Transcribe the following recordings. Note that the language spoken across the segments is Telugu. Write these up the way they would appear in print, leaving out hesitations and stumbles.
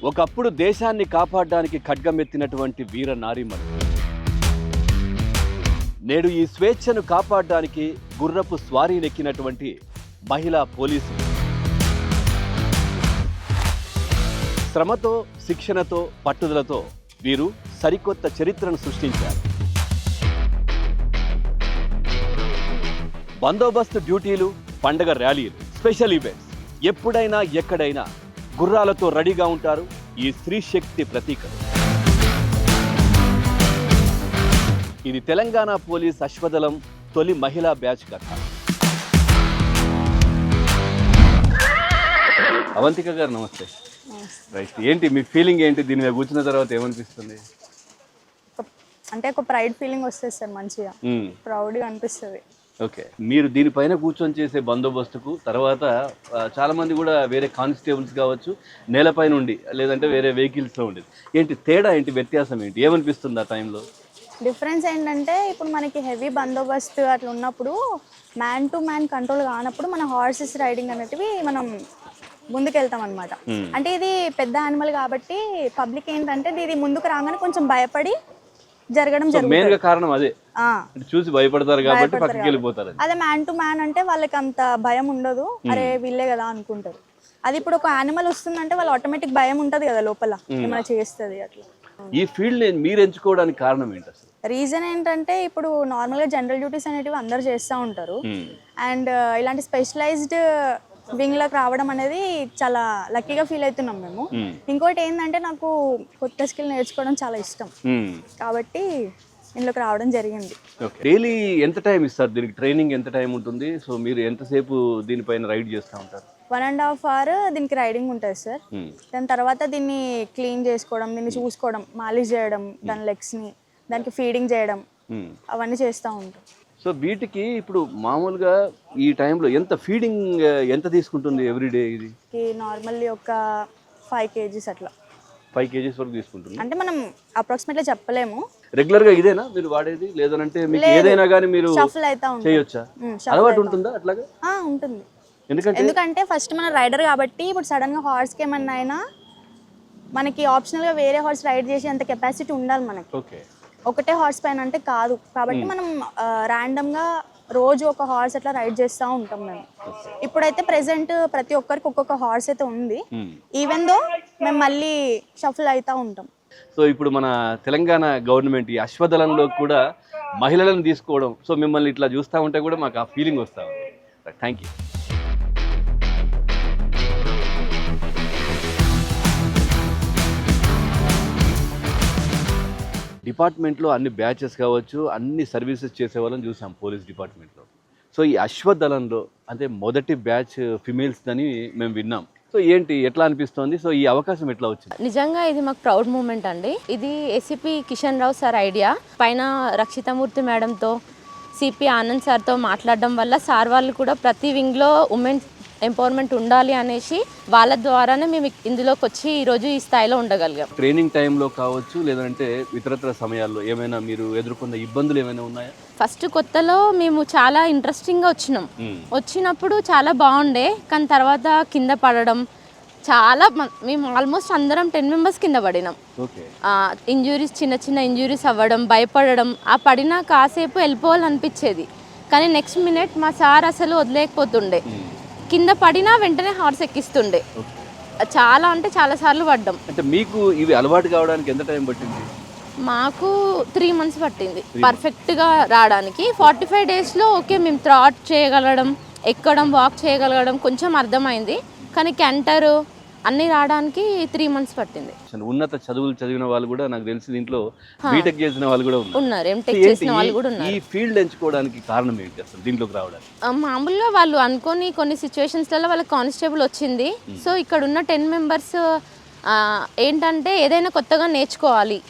ఒకప్పుడు దేశాన్ని కాపాడడానికి ఖడ్గమెత్తినటువంటి వీర నారీమణి నేడు ఈ స్వేచ్ఛను కాపాడడానికి గుర్రపు స్వారీనెక్కినటువంటి మహిళా పోలీసులు. శ్రమతో, శిక్షణతో, పట్టుదలతో వీరు సరికొత్త చరిత్రను సృష్టించారు. బందోబస్తు డ్యూటీలు, పండగ ర్యాలీలు, స్పెషల్ ఈవెంట్స్, ఎప్పుడైనా ఎక్కడైనా గుర్రాలతో రెడీగా ఉంటారు ఈ స్త్రీ శక్తి ప్రతీకలు. ఇది తెలంగాణ పోలీస్ అశ్వదళం తొలి మహిళా బ్యాచ్ కథ. అవంతిక గారు నమస్తే. రైట్, ఏంటి మీ ఫీలింగ్ ఏంటి? దీని మీద కూర్చున్న తర్వాత ఏమనిపిస్తుంది? అంటే ఒక ప్రైడ్ ఫీలింగ్ వస్తుంది సార్, మంచిగా ప్రౌడ్గా అనిపిస్తుంది. ఓకే, మీరు దీనిపైన కూర్చొని చేసే బందోబస్తుకు తర్వాత చాలా మంది కూడా వేరే కానిస్టేబుల్స్ కావచ్చు నేలపైన ఉండి లేదంటే వేరే వెహికల్స్లో ఉండేది. ఏంటి తేడా, ఏంటి వ్యత్యాసం, ఏంటి ఏమనిపిస్తుంది ఆ టైంలో? డిఫరెన్స్ ఏంటంటే ఇప్పుడు మనకి హెవీ బందోబస్తు అట్లా ఉన్నప్పుడు మ్యాన్ టు మ్యాన్ కంట్రోల్ కానప్పుడు మన హార్సెస్ రైడింగ్ అనేటివి మనం ముందుకెళ్తాం అనమాట. అంటే ఇది పెద్ద యానిమల్ కాబట్టి పబ్లిక్ ఏంటంటే ఇది ముందుకు రాగానే కొంచెం భయపడి జరగడం జరుగుతుంది. కారణం అదే, చూసి భయపడతారు కాబట్టి పక్కకి వెళ్ళిపోతారు. అదే మ్యాన్ టు మ్యాన్ అంటే వాళ్ళకి అంత భయం ఉండదు, అరే వీళ్ళే కదా అనుకుంటారు. అది ఇప్పుడు ఒక యానిమల్ వస్తుందంటే వాళ్ళు ఆటోమేటిక్ భయం ఉంటది కదా లోపల, ఏమైనా చేస్తుంది అట్లా. ఈ ఫీల్డ్ మీరు ఎంచుకోవడానికి కారణం ఏంటి అసలు? రీజన్ ఏంటంటే ఇప్పుడు నార్మల్గా జనరల్ డ్యూటీస్ అనేటివి అందరు చేస్తూ ఉంటారు, అండ్ ఇలాంటి స్పెషలైజ్డ్ వింగ్ లోకి రావడం అనేది చాలా లక్కీగా ఫీల్ అవుతున్నాం మేము. ఇంకోటి ఏంటంటే నాకు కొత్త స్కిల్ నేర్చుకోవడం చాలా ఇష్టం కాబట్టి ఇందులోకి రావడం జరిగింది. డైలీ ఎంత టైం ఇస్తారు దీనికి? ట్రైనింగ్ ఎంత టైం ఉంటుంది? సో మీరు ఎంతసేపు దీనిపైన రైడ్ చేస్తూ ఉంటారు? 1.5 hours దీనికి రైడింగ్ ఉంటుంది సార్. దాని తర్వాత దీన్ని క్లీన్ చేసుకోవడం, దీన్ని చూసుకోవడం, మాలిష్ చేయడం, దాని లెగ్స్ని, దానికి ఫీడింగ్ చేయడం, అవన్నీ చేస్తూ ఉంటాం. సో వీటికి ఇప్పుడు మామూలుగా ఈ టైంలో ఎంత ఫీడింగ్ ఎంత తీసుకుంటుంది ఎవ్రీడే? ఇది నార్మల్లీ ఒక 5 kgs అట్లా. 5 kgs వరకు తీసుకుంటుంది. అంటే మనం అప్రాక్సిమేట్లీ చెప్పలేము. రెగ్యులర్ గా ఇదేనా మీరు వాడేది, లేదంటే మీకు ఏదైనా కానీ మీరు షఫల్ అయితే చేయొచ్చా? అలవాటు ఉంటుందా అట్లాగా? ఉంటుంది. ఎందుకంటే ఫస్ట్ మన రైడర్ కాబట్టి ఇప్పుడు సడన్ గా హార్స్ కి ఏమన్నా అయినా మనకి ఆప్షనల్ గా వేరే హార్స్ రైడ్ చేసి అంత కెపాసిటీ ఉండాలి మనకి. ఓకే, ఒకటే హార్స్ పైన అంటే కాదు కాబట్టి మనం ర్యాండమ్ గా రోజు ఒక హార్స్ అట్లా రైడ్ చేస్తూ ఉంటాం మేము. ఇప్పుడైతే ప్రెసెంట్ ప్రతి ఒక్కరికి ఒక్కొక్క హార్స్ అయితే ఉంది, ఈవెన్ దో మేము మళ్ళీ షఫల్ అవుతూ ఉంటాం. సో ఇప్పుడు మన తెలంగాణ గవర్నమెంట్ ఈ అశ్వదళంలో కూడా మహిళలను తీసుకోవడం, సో మిమ్మల్ని ఇట్లా చూస్తూ ఉంటే కూడా మాకు ఆ ఫీలింగ్ వస్తూ ఉంది. Thank you. డిపార్ట్మెంట్లో అన్ని బ్యాచెస్ కావచ్చు, అన్ని సర్వీసెస్ చేసేవాళ్ళని చూసాం పోలీస్ డిపార్ట్మెంట్లో. సో ఈ అశ్వదళంలో అంటే మొదటి బ్యాచ్ ఫిమేల్స్ అని మేము విన్నాం. సో ఏంటి, ఎట్లా అనిపిస్తోంది? సో ఈ అవకాశం ఎట్లా వచ్చింది? నిజంగా ఇది మాకు ప్రౌడ్ మూమెంట్ అండి. ఇది ACP Kishan Rao sir idea పైన రక్షితమూర్తి మేడంతో, సిపి ఆనంద్ సార్తో మాట్లాడడం వల్ల సార్ వాళ్ళు కూడా ప్రతి వింగ్లో ఉమెన్ ఎంపవర్మెంట్ ఉండాలి అనేసి వాళ్ళ ద్వారానే మేము ఇందులోకి వచ్చి ఈరోజు ఈ స్థాయిలో ఉండగలిగాం. ట్రైనింగ్ టైంలో కావచ్చు లేదంటే ఇతరత్ర సమయాల్లో ఏమైనా మీరు ఎదుర్కొన్న ఇబ్బందులు ఏమైనా ఉన్నాయా? ఫస్ట్ కొత్తలో మేము చాలా ఇంట్రెస్టింగ్గా వచ్చినప్పుడు చాలా బాగుండే, కానీ తర్వాత కింద పడడం చాలా, మేము ఆల్మోస్ట్ అందరం 10 members కింద పడినాం. ఇంజురీస్, చిన్న చిన్న ఇంజురీస్ అవ్వడం, భయపడడం, ఆ పడినా కాసేపు వెళ్ళిపోవాలనిపించేది, కానీ నెక్స్ట్ మినిట్ మా సార్ అసలు వదిలేకపోతుండే. కింద పడినా వెంటనే హార్స్ ఎక్కిస్తుండే. చాలా అంటే చాలా సార్లు పడ్డాం. అంటే మీకు ఇవి అలవాటు కావడానికి ఎంత టైం పట్టింది? మాకు 3 months పట్టింది పర్ఫెక్ట్గా రావడానికి. 45 daysలో ఓకే మేము థ్రాట్ చేయగలగడం, ఎక్కడం, వాక్ చేయగలగడం కొంచెం అర్థమైంది, కానీ క్యాంటర్ అన్నీ రావడానికి 3 months పట్టింది. ఉన్నత చదువులు చదివిన వాళ్ళు కూడా నాకు తెలిసి దీంట్లో బీటెక్ చేసిన వాళ్ళు కూడా ఉన్నారు, ఎంటెక్ చేసిన వాళ్ళు కూడా ఉన్నారు. ఈ ఫీల్డ్ ఎంచుకోవడానికి కారణం ఏంటి అసలు దీంట్లోకి రావడానికి? మామూలుగా వాళ్ళు అనుకోని కొన్ని సిచ్యువేషన్స్లలో వాళ్ళకి కానిస్టేబుల్ వచ్చింది. సో ఇక్కడ ఉన్న 10 members ఏంటంటే ఏదైనా కొత్తగా నేర్చుకోవాలి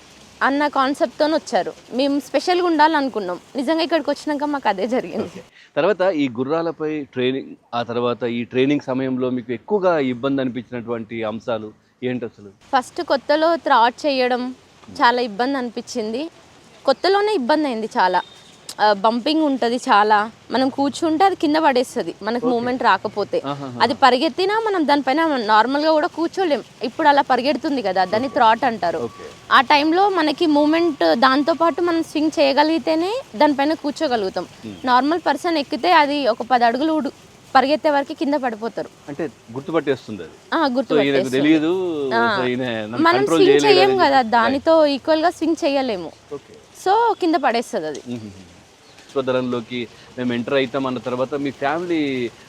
అన్న కాన్సెప్ట్తో వచ్చారు. మేము స్పెషల్గా ఉండాలనుకున్నాం. నిజంగా ఇక్కడికి వచ్చినాక మాకు అదే జరిగింది. తర్వాత ఈ గుర్రాలపై ట్రైనింగ్, ఆ తర్వాత ఈ ట్రైనింగ్ సమయంలో మీకు ఎక్కువగా ఇబ్బంది అనిపించినటువంటి అంశాలు ఏంటి అసలు? ఫస్ట్ కొత్తలో థ్రాట్ చేయడం చాలా ఇబ్బంది అనిపించింది. కొత్తలోనే ఇబ్బంది అయింది చాలా. బంపింగ్ ఉంటుంది చాలా, మనం కూర్చుంటే అది కింద పడేస్తుంది మనకు మూమెంట్ రాకపోతే. అది పరిగెత్తినా మనం దానిపైన నార్మల్గా కూడా కూర్చోలేం. ఇప్పుడు అలా పరిగెడుతుంది కదా, దాన్ని థ్రాట్ అంటారు. ఆ టైంలో మనకి మూమెంట్ దాంతోపాటు మనం స్వింగ్ చేయగలిగితేనే దానిపైన కూర్చోగలుగుతాం. నార్మల్ పర్సన్ ఎక్కితే అది ఒక 10 అడుగులు పరిగెత్తే వరకు కింద పడిపోతారు. అంటే గుర్తుపట్టేస్తుంది తెలియదు, మనం స్వింగ్ చేయం కదా, దానితో ఈక్వల్ గా స్వింగ్ చేయలేము, సో కింద పడేస్తుంది అది. అశ్వదళంలోకి మేము ఎంటర్ అవుతాం అన్న తర్వాత మీ ఫ్యామిలీ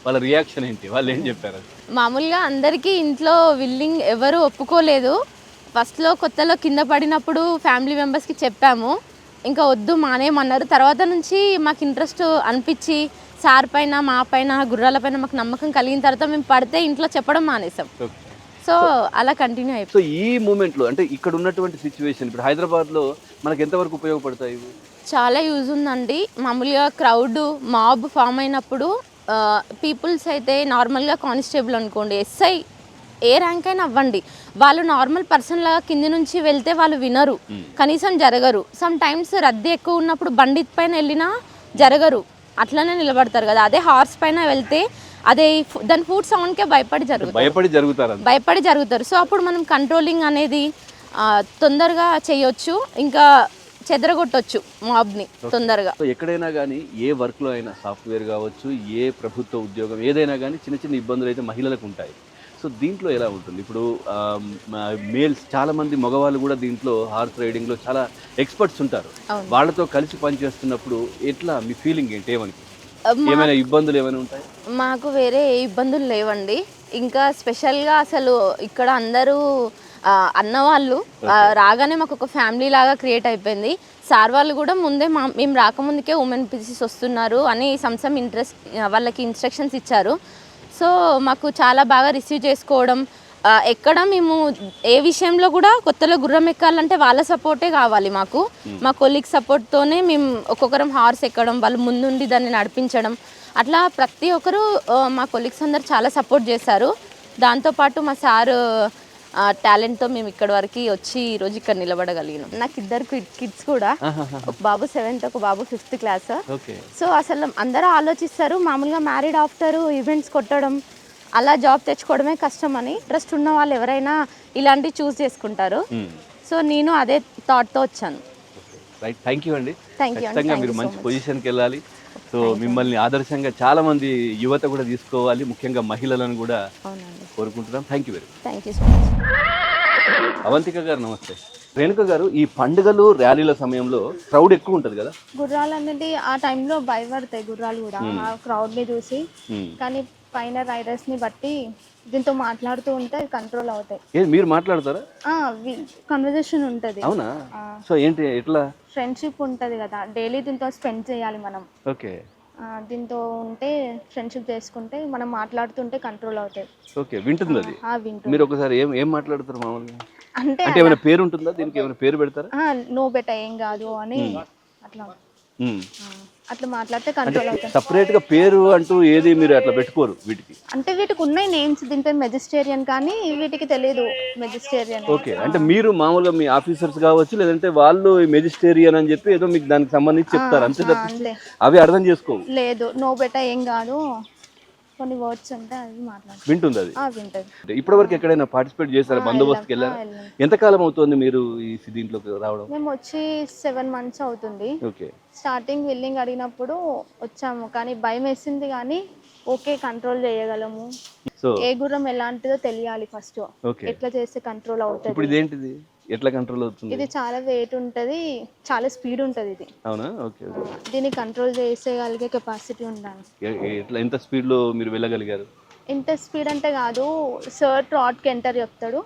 వాళ్ళ రియాక్షన్ ఏంటి, వాళ్ళు ఏం చెప్పారు? మామూలుగా అందరికీ ఇంట్లో విల్లింగ్ ఎవరు ఒప్పుకోలేదు. ఫస్ట్లో కొత్తలో కింద పడినప్పుడు ఫ్యామిలీ మెంబర్స్కి చెప్పాము, ఇంకా వద్దు మానేయమన్నారు. తర్వాత నుంచి మాకు ఇంట్రెస్ట్ అనిపించి సార్ పైన మా పైన గుర్రాల పైన మాకు నమ్మకం కలిగిన తర్వాత మేము పడితే ఇంట్లో చెప్పడం మానేసాం. సో అలా కంటిన్యూ అయిపోయింది. సో ఈ మూమెంట్లో అంటే ఇక్కడ ఉన్నటువంటి సిచ్యువేషన్ ఇప్పుడు హైదరాబాద్లో మనకు ఎంతవరకు ఉపయోగపడతాయి? చాలా యూజ్ ఉందండి. మామూలుగా క్రౌడ్ మాబ్ ఫామ్ అయినప్పుడు పీపుల్స్ అయితే నార్మల్గా కానిస్టేబుల్ అనుకోండి, ఎస్ఐ ఏ ర్యాంక్ అయినా అవ్వండి, వాళ్ళు నార్మల్ పర్సన్ లాగా కింది నుంచి వెళ్తే వాళ్ళు వినరు, కనీసం జరగరు. సమ్ టైమ్స్ రద్దీ ఎక్కువ ఉన్నప్పుడు బండి పైన వెళ్ళినా జరగరు, అట్లనే నిలబడతారు కదా. అదే హార్స్ పైన వెళ్తే అదే దాని ఫుడ్ సౌండ్కే భయపడి జరుగుతారు. సో అప్పుడు మనం కంట్రోలింగ్ అనేది తొందరగా చేయొచ్చు, ఇంకా చెదరగొట్టొచ్చు మాబ్ని తొందరగా. ఎక్కడైనా కానీ ఏ వర్క్లో అయినా సాఫ్ట్వేర్ కావచ్చు, ఏ ప్రభుత్వ ఉద్యోగం ఏదైనా కానీ చిన్న చిన్న ఇబ్బందులు అయితే మహిళలకు ఉంటాయి. సో దీంట్లో ఎలా ఉంటుంది? ఇప్పుడు మేల్స్ చాలామంది మగవాళ్ళు కూడా దీంట్లో హార్స్ రైడింగ్లో చాలా ఎక్స్పర్ట్స్ ఉంటారు, వాళ్ళతో కలిసి పనిచేస్తున్నప్పుడు ఎట్లా మీ ఫీలింగ్ ఏంటి? ఏమైనా ఇబ్బందులు ఏమైనా ఉంటాయి? మాకు వేరే ఏ ఇబ్బందులు లేవండి. ఇంకా స్పెషల్గా అసలు ఇక్కడ అందరూ అన్నవాళ్ళు రాగానే మాకు ఒక ఫ్యామిలీ లాగా క్రియేట్ అయిపోయింది. సార్ వాళ్ళు కూడా ముందే మేము రాకముందుకే ఉమెన్ పీసెస్ వస్తున్నారు అని సమ్ ఇంట్రెస్ట్ వాళ్ళకి ఇన్స్ట్రక్షన్స్ ఇచ్చారు. సో మాకు చాలా బాగా రిసీవ్ చేసుకోవడం, ఎక్కడ మేము ఏ విషయంలో కూడా కొత్తలో గుర్రం ఎక్కాలంటే వాళ్ళ సపోర్టే కావాలి మాకు. మా కొలీగ్ సపోర్ట్తోనే మేము ఒక్కొక్కరం హార్స్ ఎక్కడం, వాళ్ళు ముందుండి దాన్ని నడిపించడం, అట్లా ప్రతి ఒక్కరు మా కొలీగ్స్ అందరు చాలా సపోర్ట్ చేశారు. దాంతోపాటు మా సారు టాలెంట్తో మేము ఇక్కడ వరకు వచ్చి ఈరోజు ఇక్కడ నిలబడగలిగినాం. నాకు 2 కిడ్స్ కూడా, ఒక బాబు 7th, ఒక బాబు 5th క్లాస్. సో అసలు అందరూ ఆలోచిస్తారు మామూలుగా మ్యారీడ్ ఆఫ్టర్ ఈవెంట్స్ కొట్టడం, అలా జాబ్ తెచ్చుకోవడమే కష్టం అని. ఇంట్రెస్ట్ ఉన్న వాళ్ళు ఎవరైనా ఇలాంటివి చూస్ చేసుకుంటారు. సో నేను అదే థాట్తో వచ్చాను. థ్యాంక్ యూ అండి. Thank you. మీరు మంచి పొజిషన్కి వెళ్ళాలి. సో మిమ్మల్ని ఆదర్శంగా చాలా మంది యువత కూడా తీసుకోవాలి, ముఖ్యంగా మహిళలను కూడా కోరుకుంటున్నాం. Thank you very much. Thank you so much. Avantika గారు నమస్తే. రేణుక గారు, ఈ పండుగలు ర్యాలీల సమయంలో క్రౌడ్ ఎక్కువ ఉంటుంది కదా? గుర్రాలు అనేది ఆ టైంలో భయపడతాయి గుర్రాలు కూడా ఆ క్రౌడ్ని చూసి, కానీ పైన రైడర్స్ని బట్టి దీంతో మాట్లాడుతూ ఉంటే కంట్రోల్ అవుతాయి. మీరు మాట్లాడతారా? కన్వర్జేషన్ ఉంటుంది. అవునా? సో ఏంటి, ఎట్లా? ఫ్రెండ్షిప్ ఉంటుంది కదా, డైలీ దీంతో స్పెండ్ చేయాలి మనం. ఓకే. దీంతో ఉంటే ఫ్రెండ్షిప్ చేసుకుంటే మనం మాట్లాడుతుంటే కంట్రోల్ అవుతాయి. ఓకే, వింటుంది అది. మీరు ఒకసారి ఏం మాట్లాడతారు మామూలుగా? అంటే ఏమైనా పేరు ఉంటుందా దీనికి? ఏమైనా పేరు పెడతారా? నో బెట ఏం కాదు అని అట్లా మాట్లాడితే కంట్రోల్ అవుతాయి. సపరేట్ గా పేరు అంటూ ఏది మీరు అట్లా పెట్టుకోరు వీటికి? అంటే వీటికి ఉన్నాయి నేమ్స్, దీనిపై మెజిస్టేరియన్, కానీ వీటికి తెలియదు మెజిస్టేరియన్. ఓకే, అంటే మీరు మామూలుగా మీ ఆఫీసర్స్ కావచ్చు, లేదంటే వాళ్ళు మెజిస్టేరియన్ అని చెప్పి ఏదో మీకు దానికి సంబంధించి చెప్తారు అంతే తప్ప అవి అర్థం చేసుకోవు? లేదు, నో బెట ఏం కాదు, కొన్ని వర్డ్స్ ఉంటే అది మాట్లాడుతుంది. వింటుంది అది? వింటుంది. ఇప్పటి వరకు ఎక్కడైనా పార్టిసిపేట్ చేశారా? బందోబస్తుకి వెళ్ళారా? ఎంతకాలం అవుతుంది మీరు ఈ దీంట్లోకి రావడం? మేము వచ్చి 7 months అవుతుంది. ఓకే. స్టార్టింగ్ విల్లింగ్ అడిగినప్పుడు వచ్చాము, కానీ భయం వేసింది, కానీ ఓకే కంట్రోల్ చేయగలము. ఏ గుర్రం ఎలాంటిదో తెలియాలి ఫస్ట్, ఎట్లా చేస్తే కంట్రోల్ అవుతుంది. ఇప్పుడు ఇదేంటిది, ఎట్లా కంట్రోల్ అవుతుంది? ఇది చాలా వెయిట్ ఉంటుంది, చాలా స్పీడ్ ఉంటుంది ఇది. అవునా? ఓకే. దీన్ని కంట్రోల్ చేసేగలిగే కెపాసిటీ ఉండాలి. ఎట్లా, ఎంత స్పీడ్ లో మీరు వెళ్ళగలిగారు? ఎంత స్పీడ్ అంటే కాదు, సార్ ట్రాట్కి ఎంటర్ చెప్తాడు,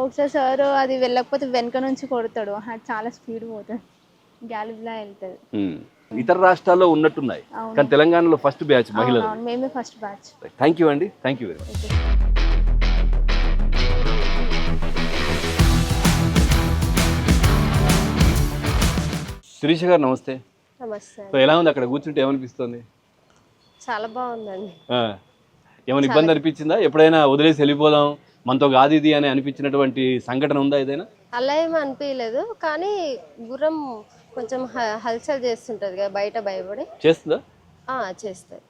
ఒకసారి సార్ అది వెళ్ళకపోతే వెనక నుంచి కొడతాడు, చాలా స్పీడ్ పోతుంది, గ్యాలిబ్లా వెళ్తుంది. ఇతర రాష్ట్రాల్లో ఉన్నట్టున్నాయి, కానీ తెలంగాణలో ఫస్ట్ బ్యాచ్ మహిళలు. మేమే ఫస్ట్ బ్యాచ్. థ్యాంక్ యూ అండి. Thank you very much. Sirisha గారు నమస్తే. నమస్తే. సో ఎలా ఉంది అక్కడ కూర్చుంటే, ఏమనిపిస్తుంది? చాలా బాగుందండి. ఏమైనా ఇబ్బంది అనిపించిందా? ఎప్పుడైనా వదిలేసి వెళ్ళిపోదాం, మనతో కాదు ఇది అని అనిపించినటువంటి సంఘటన ఉందా ఏదైనా? అలా ఏమీ అనిపించలేదు, కానీ గుర్రం కొంచెం హల్చల్ చేస్తుంటది కదా బయట భయపడి చేస్తుందా? చేస్తాయి.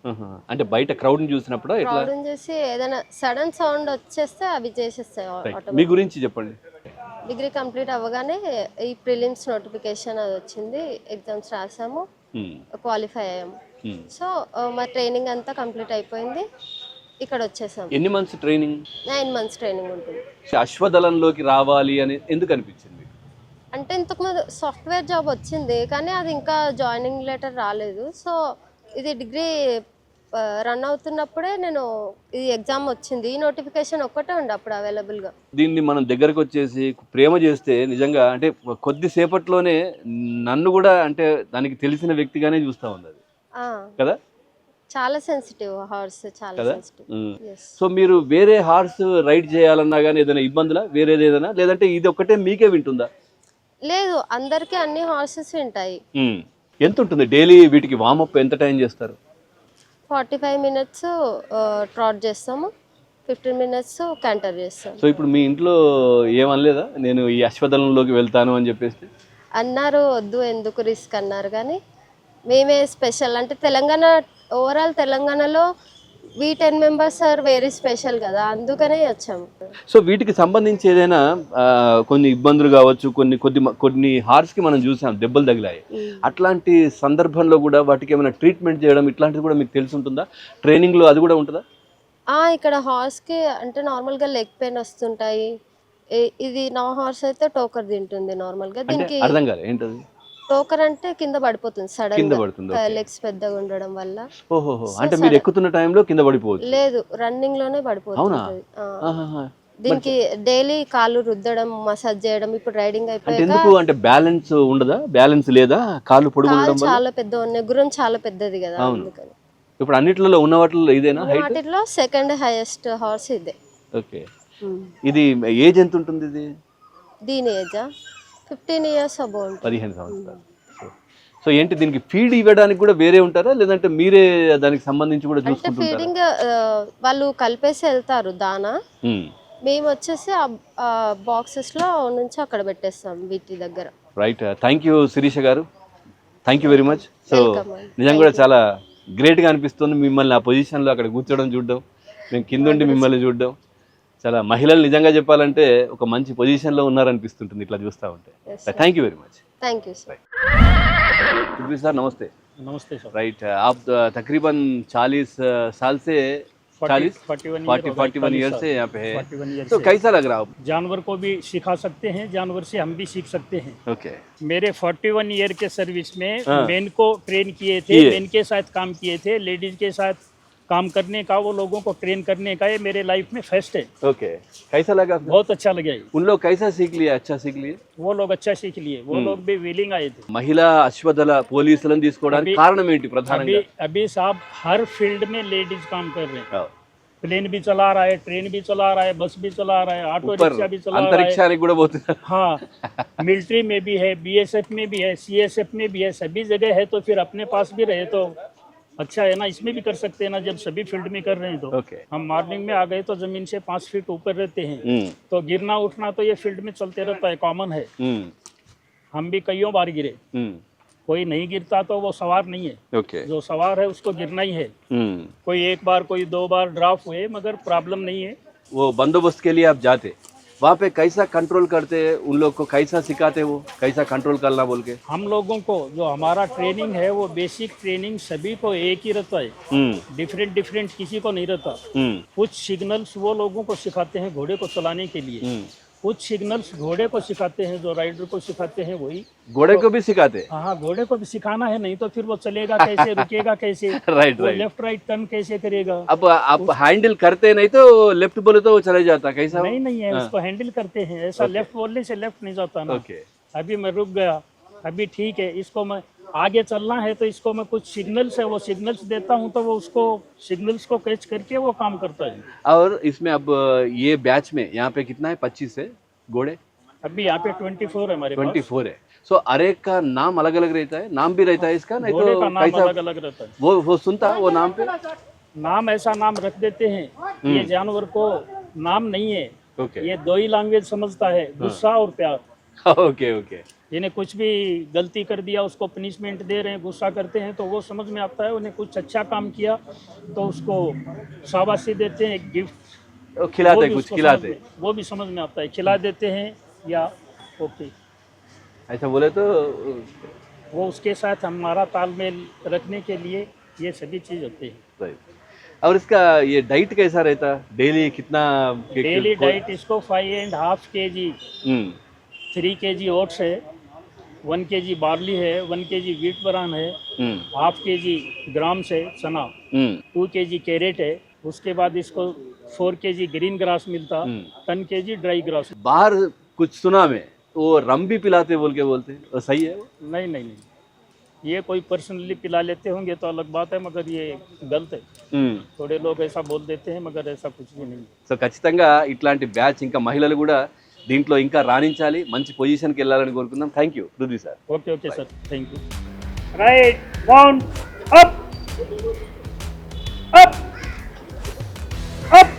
అంటే బయట క్రౌడ్ని చూసినప్పుడు ఎట్లా? క్రౌడ్ చేసి ఏదైనా సడన్ సౌండ్ వచ్చేస్తే అవి చేసేస్తాయి మీ ఆటోమేటిక్. గురించి చెప్పండి. డిగ్రీ కంప్లీట్ అవ్వగానే ఈ ప్రిలిమ్స్ నోటిఫికేషన్ అది వచ్చింది, ఎగ్జామ్స్ రాసాము, క్వాలిఫై అయ్యాము. సో మా ట్రైనింగ్ అంతా కంప్లీట్ అయిపోయింది, ఇక్కడ వచ్చేసాము. ఎన్ని మంత్స్ ట్రైనింగ్? 9 months ట్రైనింగ్ ఉంటుంది. అశ్వదళంలోకి రావాలి అని ఎందుకు అనిపించింది? అంటే ఇంతకుముందు సాఫ్ట్వేర్ జాబ్ వచ్చింది కానీ అది ఇంకా జాయినింగ్ లెటర్ రాలేదు. సో ఇది డిగ్రీ రన్ అవుతున్నప్పుడే నేను ఈ ఎగ్జామ్ వచ్చింది, ఈ నోటిఫికేషన్ ఒక్కటే ఉండే అప్పుడు అవైలబుల్గా. దీన్ని మనం దగ్గరకు వచ్చేసి ప్రేమ చేస్తే నిజంగా అంటే కొద్దిసేపట్లోనే నన్ను కూడా అంటే దానికి తెలిసిన వ్యక్తిగానే చూస్తూ ఉంది అది కదా. చాలా సెన్సిటివ్ హార్స్, చాలా కదా? సెన్సిటివ్. సో మీరు వేరే హార్స్ రైడ్ చేయాలన్నా కానీ ఏదైనా ఇబ్బందులా వేరేది ఏదైనా, లేదంటే ఇది ఒక్కటే మీకే వింటుందా? లేదు, అందరికీ అన్ని హార్సెస్ ఉంటాయి. ఎంత ఉంటుంది డైలీ వీటికి వామప్ ఎంత టైం చేస్తారు? 45 minutes ట్రాట్ చేస్తాము, 15 minutes క్యాంటర్ చేస్తాము. సో ఇప్పుడు మీ ఇంట్లో ఏమనలేదా నేను ఈ అశ్వదళంలోకి వెళ్తాను అని చెప్పేసి? అన్నారు, వద్దు ఎందుకు రిస్క్ అన్నారు. కానీ మేమే స్పెషల్ అంటే తెలంగాణ, ఓవరాల్ తెలంగాణలో we 10 members are very special కదా, అందుకనే వచ్చాము. సో వీటికి సంబంధించి ఏదైనా కొన్ని ఇబ్బందులు కావచ్చు, కొన్ని హార్స్కి మనం చూసాం దెబ్బలు తగిలాయి, అట్లాంటి సందర్భంలో కూడా వాటికి ఏమైనా ట్రీట్మెంట్ చేయడం ఇట్లాంటిది కూడా మీకు తెలిసి ఉంటుందా? ట్రైనింగ్లో అది కూడా ఉంటుందా? ఇక్కడ హార్స్కి అంటే నార్మల్గా లెగ్ పెయిన్ వస్తుంటాయి. ఇది నా హార్స్ అయితే టోకర్ తింటుంది నార్మల్గా. దీనికి అర్థం కాలే ఏంటది? టోకర్ అంటే కింద పడిపోతుంది సడన్ కింద గా, పడుతుంది. లెగ్స్ పెద్దగా ఉండడం వల్ల. ఓహో, అంటే మీరు ఎక్కుతున్న టైంలో కింద పడిపోవచ్చు? లేదు, రన్నింగ్ లోనే పడిపోతుంది. దీనికి డైలీ కాళ్ళు రుద్దడం, మసాజ్ చేయడం. ఇప్పుడు రైడింగ్ అయిపోయాక ఎందుకు అంటే బ్యాలెన్స్ ఉండదా? బ్యాలెన్స్ లేదా? కాళ్ళు పొడుగు ఉండడం వల్ల? చాలా పెద్ద ఉన్నాయి, గురం చాలా పెద్దది కదా, అందుకని. ఇప్పుడు అన్నిట్లలో ఉన్న వాటిలో ఇదేనా హైట్? వాటిలో సెకండ్ హైయెస్ట్ హార్స్ ఇదే. ఓకే. ఇది ఏజ్ ఎంత ఉంటుంది ఇది? దీని ఏజా 15 years అబౌవ్ ఉంటుంది. 15 సంవత్సరాలు. సో ఏంటి దీనికి ఫీడ్ ఇవ్వడానికి కూడా వేరే ఉంటారా, లేదంటే మీరే దానికి సంబంధించి కూడా అంటే చూసుకుంటారా? ఫీడింగ్ వాళ్ళు కలిపేసి వెళ్తారు దానా, మేము వచ్చేసి ఆ బాక్సెస్ లో నుంచి అక్కడ పెట్టేస్తాం వీటి దగ్గర. రైట్. థ్యాంక్ యూ శిరీష గారు, thank you very much. So Welcome. నిజంగా కూడా చాలా గ్రేట్గా అనిపిస్తుంది మిమ్మల్ని ఆ పొజిషన్లో అక్కడ కూర్చోవడం చూడడం, మేము కిందుండి మిమ్మల్ని చూడడం. చాలా మహిళలు నిజంగా చెప్పాలంటే ఒక మంచి పొజిషన్లో ఉన్నారనిపిస్తుంటుంది ఇట్లా చూస్తూ ఉంటే. Thank you very much. Thank you sir. Sir नमस्ते. नमस्ते सर. राइट, आप तकरीबन 40 साल से 41 ईयर से यहाँ पे है, तो कैसा लग रहा है? जानवर को भी सिखा सकते हैं, जानवर से हम भी सीख सकते हैं. ओके. मेरे 41 ईयर के सर्विस में मेन को ट्रेन किए थे, मेन के साथ काम किए थे, लेडीज के साथ काम करने का, वो लोगों को ट्रेन करने का, ये मेरे लाइफ में फर्स्ट है. ओके. कैसा लगा? बहुत अच्छा लगा. उन लोग कैसा सीख लिया? अच्छा सीख लिए? वो लोग अच्छा सीख लिए, वो लोग भी विलिंग आए थे. మహిళా అశ్వదళ పోలీసులను తీసుకోవడానికి కారణం ఏంటి ప్రధానంగా? अभी साहब हर फील्ड में लेडीज काम कर रहे हैं. प्लेन भी चला रहा है, ट्रेन भी चला रहा है, बस भी चला रहा है, ऑटो रिक्शा भी चला रहा है. अंतरिक्षाనికి కూడా పోతున్నారు. हाँ, मिलिट्री में भी है, बीएसएफ में भी है, सीएसएफ में भी है, सभी जगह है. तो फिर अपने पास भी रहे तो अच्छा है ना, इसमें भी कर सकते हैं ना, जब सभी फील्ड में कर रहे हैं तो. ओके. हम मॉर्निंग में आ गए तो जमीन से 5 फीट ऊपर रहते हैं, तो गिरना उठना तो ये फील्ड में चलते रहता है, कॉमन है. हम भी कईयों बार गिरे, कोई नहीं गिरता तो वो सवार नहीं है. ओके. जो सवार है उसको गिरना ही है. कोई 1 बार कोई 2 बार ड्रॉप हुए, मगर प्रॉब्लम नहीं है. वो बंदोबस्त के लिए आप जाते, वहाँ पे कैसा कंट्रोल करते हैं? उन लोग को कैसा सिखाते, वो कैसा कंट्रोल करना बोल के? हम लोगों को जो हमारा ट्रेनिंग है वो बेसिक ट्रेनिंग सभी को एक ही रहता है, डिफरेंट किसी को नहीं रहता. कुछ सिग्नल्स वो लोगों को सिखाते हैं घोड़े को चलाने के लिए, कुछ सिग्नल्स घोड़े को सिखाते हैं, जो राइडर को सिखाते हैं वही घोड़े को भी सिखाते? हाँ, घोड़े को भी सिखाना है, नहीं तो फिर वो चलेगा कैसे, रुकेगा कैसे, राइट वो राइट. लेफ्ट राइट टर्न कैसे करेगा. अब आप हैंडल करते नहीं तो लेफ्ट बोले तो वो चले जाता, कैसा? नहीं है, उसको हैंडल करते हैं ऐसा. लेफ्ट बोलने से लेफ्ट नहीं जाता ना. ओके. अभी मैं रुक गया, अभी ठीक है, इसको मैं आगे चलना है तो इसको मैं कुछ सिग्नल्स है वो सिग्नल्स देता हूँ, तो वो उसको सिग्नल्स को कैच करके वो काम करता है. और इसमें अब ये बैच में यहाँ पे कितना है? 25 है घोड़े. अभी यहाँ पे 24 है हमारे पास. 24 है. सो हर एक का नाम अलग अलग रहता है, नाम भी रहता है इसका, नहीं घोड़े तो का नाम कैसा अलग अलग रहता है. वो सुनता वो नाम पे? नाम ऐसा नाम रख देते हैं, ये जानवर को नाम नहीं है, ओके. ये 2 ही लैंग्वेज समझता है, गुस्सा और प्यार. Okay okay. इन्हें कुछ भी गलती कर दिया उसको पनिशमेंट दे रहे हैं, गुस्सा करते हैं तो वो समझ में आता है। उन्हें कुछ अच्छा काम किया तो उसको शाबाशी देते हैं, गिफ्ट खिलाते कुछ खिलाते, वो भी समझ में आता है, खिला देते हैं या ओके, ऐसा बोले तो वो उसके साथ हमारा तालमेल रखने के लिए ये सभी चीज़ होते हैं। सही। और इसका ये डाइट कैसा रहता, डेली कितना डेली डाइट इसको 5.5 kg 3 kg ओट्स है, 1 kg बार्ली है, 1 kg वीट ब्रान है, 1/2 kg ग्राम्स है चना, 2 kg कैरेट है, उसके बाद इसको 4 kg ग्रीन ग्रास मिलता, 10 kg ड्राई ग्रास। बाहर कुछ सुना मैं वो रम भी पिलाते बोल के बोलते, वो सही है वो? नहीं नहीं नहीं, ये कोई पर्सनली पिला लेते होंगे तो अलग बात है, मगर ये गलत है। थोड़े लोग ऐसा बोल देते हैं, मगर ऐसा कुछ भी नहीं। సో ఖచ్చితంగా ఇట్లాంటి బ్యాచ్ ఇంకా మహిళలు కూడా దీంట్లో ఇంకా రాణించాలి, మంచి పొజిషన్కి వెళ్ళాలని కోరుకుందాం. Thank you Prithvi sir. Okay okay sir, thank you. Write down up up up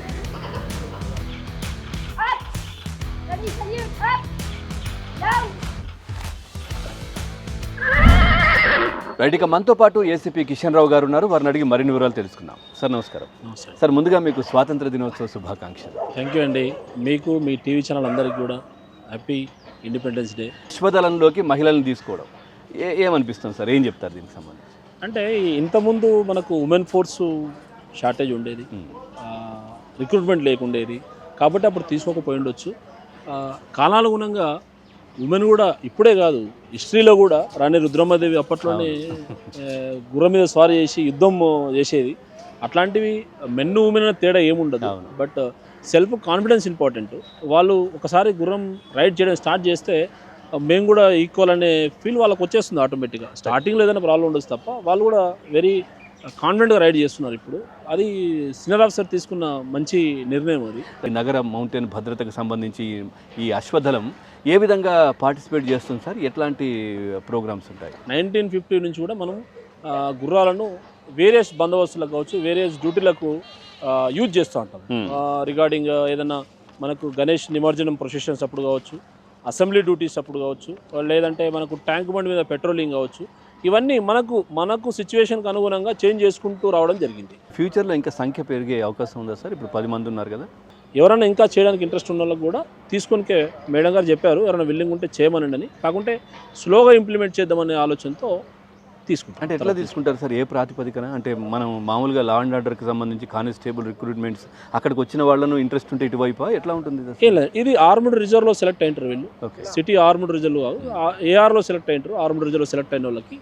Ready, salute, up, down. Right, ఇక మనతో పాటు ఏసీపీ కిషన్ రావు గారు ఉన్నారు. వారిని అడిగి మరిన్ని వివరాలు తెలుసుకుందాం. సార్ నమస్కారం. సార్ ముందుగా మీకు స్వాతంత్ర దినోత్సవ శుభాకాంక్షలు. థ్యాంక్ యూ అండి. మీకు మీ టీవీ ఛానల్ అందరికీ కూడా హ్యాపీ ఇండిపెండెన్స్ డే. అశ్వదళంలోకి మహిళలను తీసుకోవడం ఏమనిపిస్తుంది సార్, ఏం చెప్తారు దీనికి సంబంధించి? అంటే ఇంతకుముందు మనకు ఉమెన్ ఫోర్స్ షార్టేజ్ ఉండేది, రిక్రూట్మెంట్ లేకుండేది, కాబట్టి అప్పుడు తీసుకోకపోయి ఉండొచ్చు. కాలానుగుణంగా ఉమెన్ కూడా ఇప్పుడే కాదు, హిస్టరీలో కూడా రాణి రుద్రమ్మదేవి అప్పట్లోనే గుర్రం మీద స్వారీ చేసి యుద్ధం చేసేది. అట్లాంటివి మెన్ ఉమెన్ అనే తేడా ఏముండదు, బట్ సెల్ఫ్ కాన్ఫిడెన్స్ ఇంపార్టెంట్. వాళ్ళు ఒకసారి గుర్రం రైడ్ చేయడం స్టార్ట్ చేస్తే మేము కూడా ఈక్వల్ అనే ఫీల్ వాళ్ళకి వచ్చేస్తుంది ఆటోమేటిక్గా. స్టార్టింగ్లో ఏదైనా ప్రాబ్లం ఉండొచ్చు తప్ప వాళ్ళు కూడా వెరీ కాన్ఫిడెంట్గా రైడ్ చేస్తున్నారు ఇప్పుడు. అది సీనియర్ ఆఫీసర్ తీసుకున్న మంచి నిర్ణయం అది. నగర మౌంటైన్ భద్రతకు సంబంధించి ఈ అశ్వదళం ఏ విధంగా పార్టిసిపేట్ చేస్తుంది సార్, ఎట్లాంటి ప్రోగ్రామ్స్ ఉంటాయి? 1950 నుంచి కూడా మనం గుర్రాలను వేరియస్ బందోబస్తులకు కావచ్చు, వేరియస్ డ్యూటీలకు యూజ్ చేస్తూ ఉంటాం. రిగార్డింగ్ ఏదైనా మనకు గణేష్ నిమజ్జనం ప్రొసెషన్స్ అప్పుడు కావచ్చు, అసెంబ్లీ డ్యూటీస్ అప్పుడు కావచ్చు, లేదంటే మనకు ట్యాంక్ బండ్ మీద పెట్రోలింగ్ కావచ్చు, ఇవన్నీ మనకు సిచ్యువేషన్కి అనుగుణంగా చేంజ్ చేసుకుంటూ రావడం జరిగింది. ఫ్యూచర్లో ఇంకా సంఖ్య పెరిగే అవకాశం ఉందా సార్? ఇప్పుడు 10 మంది ఉన్నారు కదా, ఎవరైనా ఇంకా చేయడానికి ఇంట్రెస్ట్ ఉన్న వాళ్ళకి కూడా తీసుకొనికే మేడం గారు చెప్పారు, ఎవరైనా విల్లింగ్ ఉంటే చేయమనండి అని. కాకుంటే స్లోగా ఇంప్లిమెంట్ చేద్దామనే ఆలోచనతో తీసుకుంటాం. అంటే ఎట్లా తీసుకుంటారు సార్, ఏ ప్రాతిపదికన? అంటే మనం మామూలుగా లా అండ్ ఆర్డర్కి సంబంధించి కానిస్టేబుల్ రిక్రూట్మెంట్స్ అక్కడికి వచ్చిన వాళ్ళను ఇంట్రెస్ట్ ఉంటే ఇటువైపు ఎట్లా ఉంటుంది? ఏం లేదు, ఇది ఆర్మ్డ్ రిజర్వ్లో సెలెక్ట్ అయ్యింటారు వీళ్ళు. సిటీ ఆర్మ్డ్ రిజర్వ్ కాదు, ఏఆర్లో సెలెక్ట్ అయ్యింటారు. ఆర్మ్డ్ రిజర్వ్లో సెలెక్ట్ అయిన వాళ్ళకి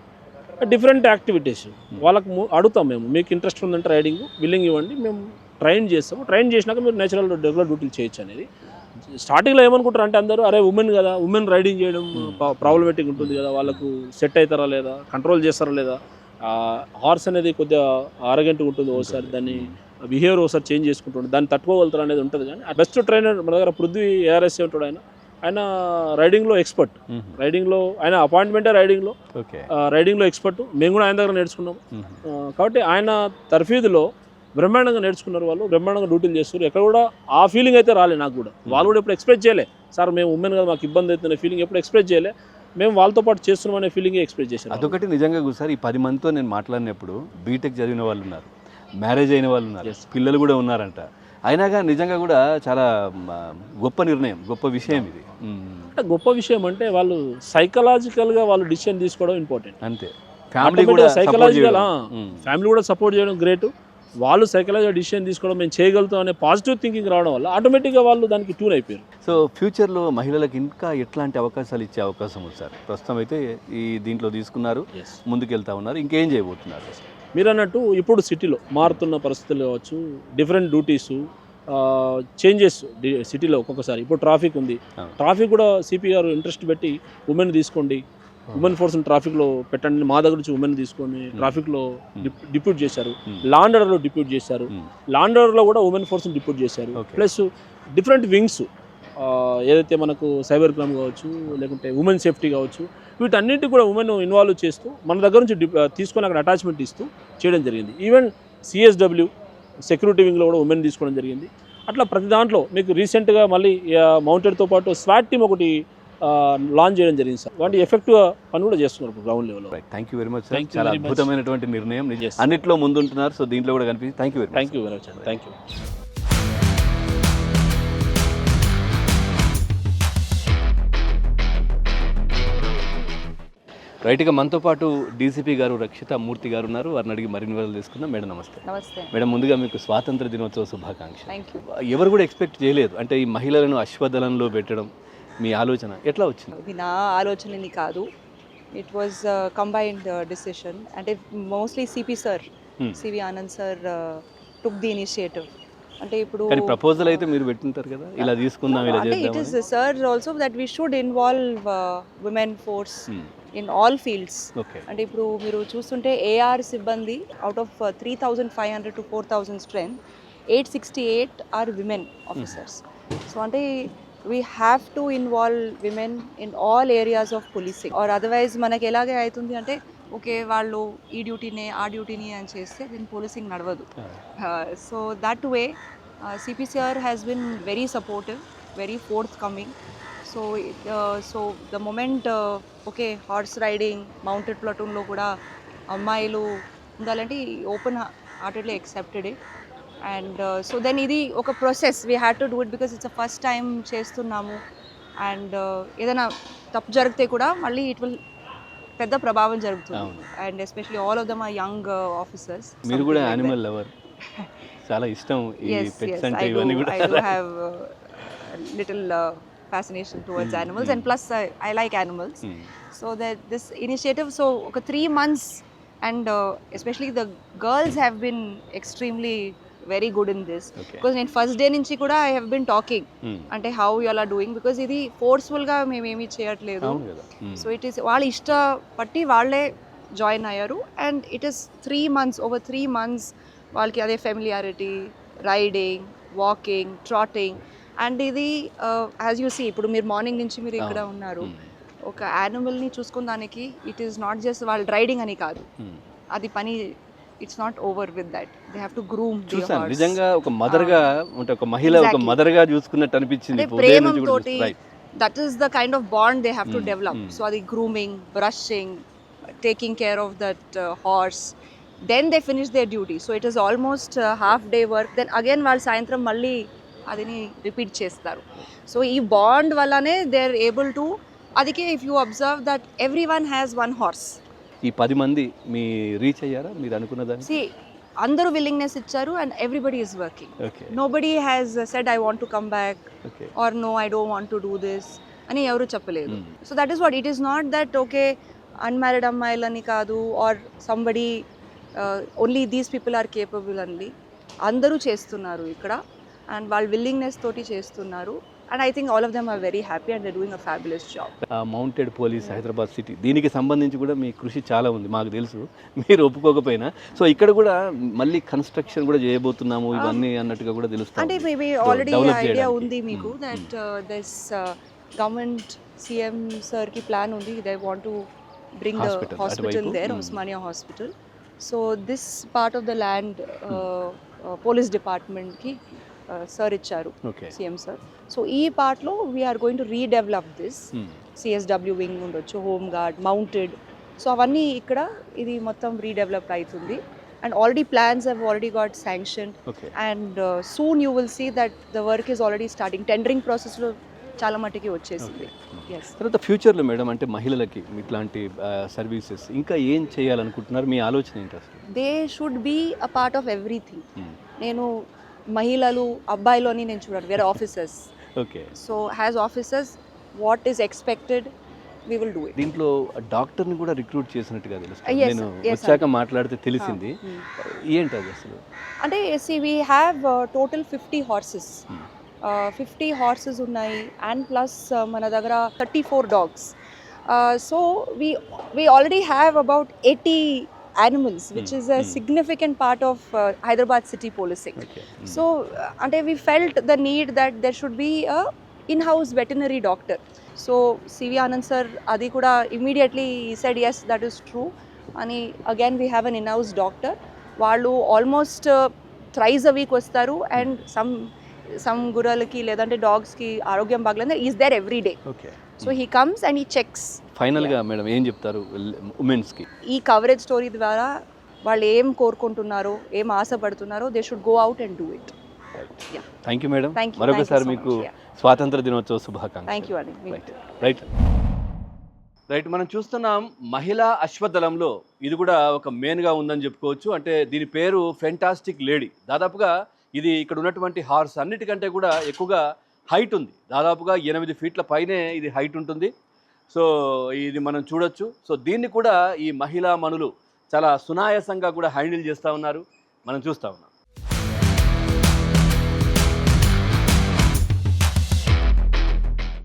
డిఫరెంట్ యాక్టివిటీస్ వాళ్ళకి అడుగుతాం మేము. మీకు ఇంట్రెస్ట్ ఉందంటే రైడింగ్ విల్లింగ్ ఇవ్వండి, మేము ట్రైన్ చేస్తాము. ట్రైన్ చేసినాక మీరు నేచురల్ రెగ్యులర్ డ్యూటీలు చేయొచ్చు అనేది. స్టార్టింగ్లో ఏమనుకుంటారు అంటే అందరూ, అరే ఉమెన్ కదా, ఉమెన్ రైడింగ్ చేయడం ప్రాబ్లమేటిక్ ఉంటుంది కదా, వాళ్ళకు సెట్ అవుతారా లేదా, కంట్రోల్ చేస్తారా లేదా, హార్స్ అనేది కొద్దిగా ఆరగెంట్గా ఉంటుంది, ఒకసారి దాన్ని బిహేవియర్ ఒకసారి చేంజ్ చేసుకుంటుంది, దాన్ని తట్టుకోగలుగుతారు అనేది ఉంటుంది. కానీ బెస్ట్ ట్రైనర్ మన దగ్గర పృథ్వీ ఏఆర్ఎస్ ఉంటాడు. ఆయన రైడింగ్లో ఎక్స్పర్ట్. రైడింగ్లో ఆయన అపాయింట్మెంటే రైడింగ్లో ఎక్స్పర్ట్. మేము కూడా ఆయన దగ్గర నేర్చుకున్నాం. కాబట్టి ఆయన తర్ఫీదులో బ్రహ్మాండంగా నేర్చుకున్నారు వాళ్ళు, బ్రహ్మాండంగా డ్యూటీలు చేస్తారు. ఎక్కడ కూడా ఆ ఫీలింగ్ అయితే రాలే నాకు కూడా. వాళ్ళు కూడా ఎప్పుడు ఎక్స్ప్రెస్ చేయలే, సార్ మేము ఉమెన్ కదా మాకు ఇబ్బంది అవుతున్న ఫీలింగ్ ఎప్పుడు ఎక్స్ప్రెస్ చేయలే. మేము వాళ్ళతో పాటు చేస్తున్నాం అనే ఫీలింగ్ ఎక్స్ప్రెస్ చేశారు. అదొకటి నిజంగా సార్, ఈ 10 మందితో నేను మాట్లాడినప్పుడు బీటెక్ చదివిన వాళ్ళు ఉన్నారు, మ్యారేజ్ అయిన వాళ్ళు ఉన్నారు, పిల్లలు కూడా ఉన్నారంట. అయినాగా నిజంగా కూడా చాలా గొప్ప నిర్ణయం, గొప్ప విషయం ఇది. అంటే గొప్ప విషయం అంటే వాళ్ళు సైకలాజికల్గా వాళ్ళు డిసిషన్ తీసుకోవడం ఇంపార్టెంట్. అంతే, ఫ్యామిలీ కూడా సైకలాజికల్ ఫ్యామిలీ కూడా సపోర్ట్ చేయడం గ్రేట్. వాళ్ళు సైకలాజికల్ డిసిషన్ తీసుకోవడం, మేము చేయగలుగుతాం అనే పాజిటివ్ థింకింగ్ రావడం వల్ల ఆటోమేటిక్గా వాళ్ళు దానికి ట్యూన్ అయిపోయారు. సో ఫ్యూచర్లో మహిళలకు ఇంకా ఎట్లాంటి అవకాశాలు ఇచ్చే అవకాశం ఉంది సార్? ప్రస్తుతం అయితే ఈ దీంట్లో తీసుకున్నారు, ముందుకెళ్తా ఉన్నారు, ఇంకేం చేయబోతున్నారు? మీరు అన్నట్టు ఇప్పుడు సిటీలో మారుతున్న పరిస్థితులు కావచ్చు, డిఫరెంట్ డ్యూటీసు చేంజెస్ సిటీలో ఒక్కొక్కసారి. ఇప్పుడు ట్రాఫిక్ ఉంది, ట్రాఫిక్ కూడా సిపి గారు ఇంట్రెస్ట్ పెట్టి ఉమెన్ తీసుకోండి, ఉమెన్ ఫోర్స్ని ట్రాఫిక్లో పెట్టండి, మా దగ్గర నుంచి ఉమెన్ తీసుకొని ట్రాఫిక్లో డిప్యూట్ చేశారు. లా అండ్ ఆర్డర్లో డిప్యూట్ చేశారు, లా అండ్ ఆర్డర్లో కూడా ఉమెన్ ఫోర్స్ని డిప్యూట్ చేశారు. ప్లస్ డిఫరెంట్ వింగ్స్ ఏదైతే మనకు సైబర్ క్రైమ్ కావచ్చు, లేకుంటే ఉమెన్ సేఫ్టీ కావచ్చు, వీటన్నిటి కూడా ఉమెన్ ఇన్వాల్వ్ చేస్తూ మన దగ్గర నుంచి తీసుకొని అక్కడ అటాచ్మెంట్ ఇస్తూ చేయడం జరిగింది. ఈవెన్ సిఎస్డబ్ల్యూ సెక్యూరిటీ వింగ్లో కూడా ఉమెన్ తీసుకోవడం జరిగింది. అట్లా ప్రతి దాంట్లో మీకు రీసెంట్గా మళ్ళీ మౌంటెడ్తో పాటు స్వాట్ టీమ్ ఒకటి లాంచ్ చేయడం జరిగింది సార్. వాటి ఎఫెక్టివ్ పని కూడా చేస్తున్నారు ఇప్పుడు గ్రౌండ్ లెవెల్లో. Thank you very much Thank you చాలా very much. అద్భుతమైనటువంటి నిర్ణయం Yes. అన్నిట్లో ముందుంటున్నారు. సో దీంట్లో కూడా కనిపించింది. Thank you very much. Thank you very much అండి. Thank you. రైట్గా మనతో పాటు డీసీపీ గారు రక్షిత మూర్తి గారు ఉన్నారు. వారిని అడిగి మరిన్ని వివరాలు తీసుకుందాం. మేడం నమస్తే. నమస్తే. మేడం ముందుగా మీకు స్వాతంత్ర దినోత్సవ శుభాకాంక్షలు. Thank you. ఎవరు కూడా ఎక్స్పెక్ట్ చేయలేదు అంటే ఈ మహిళలను అశ్వదళంలో పెట్టడం. మీ ఆలోచన ఎట్లా వచ్చింది? ఇది నా ఆలోచనని కాదు, ఇట్ వాజ్ కంబైన్డ్ డిసిషన్. అంటే mostly CP sir, CV Anand sir took the initiative. అంటే ఇప్పుడు కానీ ప్రపోజల్ అయితే మీరు పెట్టింటారు కదా, ఇలా తీసుకుందాం, ఇలా అంటే ఇట్ చేద్దాం. Yes sir also that we should involve women force in all fields. Okay. అంటే ఇప్పుడు మీరు చూస్తుంటే ఏఆర్ సిబ్బంది out of 3,500 to 4,000 strength 868 are women officers. So అంటే we have to involve women in all areas of policing. Or otherwise మనకి ఎలాగే అవుతుంది అంటే ఓకే వాళ్ళు ఈ డ్యూటీనే ఆ డ్యూటీని అని చేస్తే దీని పోలీసింగ్ నడవదు. So that way CPCR has been very supportive, very forthcoming. So the moment okay horse riding mounted ప్లటూన్లో కూడా అమ్మాయిలు ఉండాలంటే open heartedly accepted it. And so then ఇది ఒక process, we had to do it because it's first time చేస్తున్నాము. అండ్ ఏదైనా తప్పు జరిగితే కూడా మళ్ళీ ఇట్ విల్ పెద్ద ప్రభావం జరుగుతుంది. And especially all of them are young officers. మీరు కూడా యానిమల్ లవర్, చాలా ఇష్టం ఈ పెట్స్ అంటే ఇవన్నీ కూడా. I do have little fascination towards animals and plus I like animals. So that this initiative, so okay, 3 months and especially the girls have been extremely very good in this. Because in first day nunchi kuda I have been talking ante how you all are doing, because idi forceful ga mem emi cheyatledu. So it is vaalla ishta patti valle join ayyaru and it is 3 months, over 3 months వాళ్ళకి అదే familiarity, riding, walking, trotting. And ఇది యాజ్ యూ సీ ఇప్పుడు మీరు మార్నింగ్ నుంచి మీరు ఇక్కడ ఉన్నారు, ఒక యానిమల్ని చూసుకున్న దానికి ఇట్ ఈస్ నాట్ జస్ట్ వాళ్ళు రైడింగ్ అని కాదు, అది పని it's not over with that. They have to groom. చూసాను నిజంగా ఒక మదర్గా అంటే ఒక మహిళ ఒక మదర్గా చూసుకున్నట్టు అనిపించింది. ప్రేమతో that is the kind of bond they have to develop. So అది grooming, brushing, taking care of that horse. Then they finish their duty. So it is almost half day work. Then again వాళ్ళు సాయంత్రం మళ్ళీ అదిని రిపీట్ చేస్తారు. సో ఈ బాండ్ వల్లనే దే ఆర్ ఏబుల్ టు, అదికే if you observe that every one has 1 horse. ఈ 10 మంది మీ రీచ్ అయ్యారా మీరు అనుకున్న దాన్ని? See, అందరూ విల్లింగ్నెస్ ఇచ్చారు and everybody is working. Nobody has said I want to come back or no I don't want to do this అని ఎవరు చెప్పలేదు. So that is what it is not that okay unmarried అమ్మాయిలని కాదు or somebody only these people are capable అండి. అందరూ చేస్తున్నారు ఇక్కడ అండ్ వాళ్ళ విల్లింగ్నెస్ తోటి చేస్తున్నారు. And I think all of them are very happy and they doing a fabulous job. Mounted police Hyderabad city, దీనికి సంబంధించి కూడా మీ కృషి చాలా ఉంది మాకు తెలుసు, మీరు ఒప్పుకోకపోయినా. సో ఇక్కడ కూడా మళ్ళీ కన్స్ట్రక్షన్ కూడా చేయబోతున్నాము ఇవన్నీ అన్నట్టుగా కూడా తెలుస్తుంది. అంటే మేబీ ఆల్రెడీ ఐడియా ఉంది మీకు దట్ దిస్ గవర్నమెంట్ సీఎం సార్కి ప్లాన్ ఉంది, they want to bring the hospital there, Osmania hospital. So this part of the land police department ki sir icharu, CM sir. So ee part lo we are going to redevelop this. CSW wing undochu, home guard, mounted. So avanni ikkada idi mottham redevelop aitundi and already plans have already got sanctioned. And soon you will see that the work is already starting. Tendering process lo చాలా మటుకి వచ్చేసింది. తర్వాత ఫ్యూచర్లో మేడం అంటే మహిళలకి ఇట్లాంటి సర్వీసెస్ ఇంకా ఏం చేయాలనుకుంటున్నారు, మీ ఆలోచన ఏంటి అసలు? They should be a part of everything. నేను మహిళలు అబ్బాయిలు అని నేను చూడాలి, వేరే officers. Okay. So has officers what is expected we will do it. దీంట్లో డాక్టర్ని కూడా రిక్రూట్ చేసినట్టుగా తెలుస్తుంది, నేను వచ్చాక మాట్లాడితే తెలిసింది. ఏంటి అది అసలు? అంటే see we have total 50 horses. 50 horses ఉన్నాయి అండ్ ప్లస్ మన దగ్గర 34 dogs. So we already have about 80 animals, which is a significant part of Hyderabad city policing. So ante we felt the need that there should be a in-house veterinary doctor. So CV Anand sir adi kuda immediately he said yes, that is true. And again we have an in-house doctor. Vallu almost thrice a week vastaru and some guralaki ledante dogs ki arogyam baglanda is there every day. So he comes and he checks. ఫైనల్గా మేడం ఏం చెప్తారు ఉమెన్స్కి? ఈ కవరేజ్ స్టోరీ ద్వారా వాళ్ళు ఏం కోరుకుంటున్నారో, ఏం ఆశపడుతున్నారో, they should go out and do it. Thank you madam. Thank you. మరొకసారి Thank you so మీకు much. Yeah. స్వాతంత్ర దినోత్సవ శుభాకాంక్షలు. థ్యాంక్ యూ అండి. రైట్ మనం చూస్తున్నాం మహిళా అశ్వదళంలో ఇది కూడా ఒక మెయిన్గా ఉందని చెప్పుకోవచ్చు. అంటే దీని పేరు ఫెంటాస్టిక్ లేడీ. దాదాపుగా ఇది ఇక్కడ ఉన్నటువంటి హార్స్ అన్నిటికంటే కూడా ఎక్కువగా హైట్ ఉంది. దాదాపుగా 8 ఫీట్ల పైనే ఇది హైట్ ఉంటుంది. సో ఇది మనం చూడొచ్చు. సో దీన్ని కూడా ఈ మహిళా మనులు చాలా సునాయాసంగా కూడా హ్యాండిల్ చేస్తూ ఉన్నారు, మనం చూస్తూ ఉన్నాం.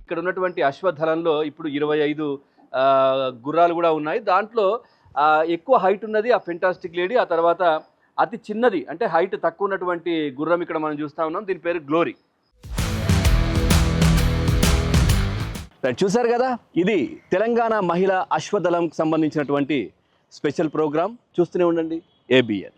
ఇక్కడ ఉన్నటువంటి అశ్వదళంలో ఇప్పుడు 25 గుర్రాలు కూడా ఉన్నాయి. దాంట్లో ఎక్కువ హైట్ ఉన్నది ఆ ఫెంటాస్టిక్ లేడీ. ఆ తర్వాత అతి చిన్నది అంటే హైట్ తక్కువ ఉన్నటువంటి గుర్రం ఇక్కడ మనం చూస్తూ ఉన్నాం. దీని పేరు గ్లోరీ. చూశారు కదా, ఇది తెలంగాణ మహిళా అశ్వదళంకి సంబంధించినటువంటి స్పెషల్ ప్రోగ్రామ్. చూస్తూనే ఉండండి ABN.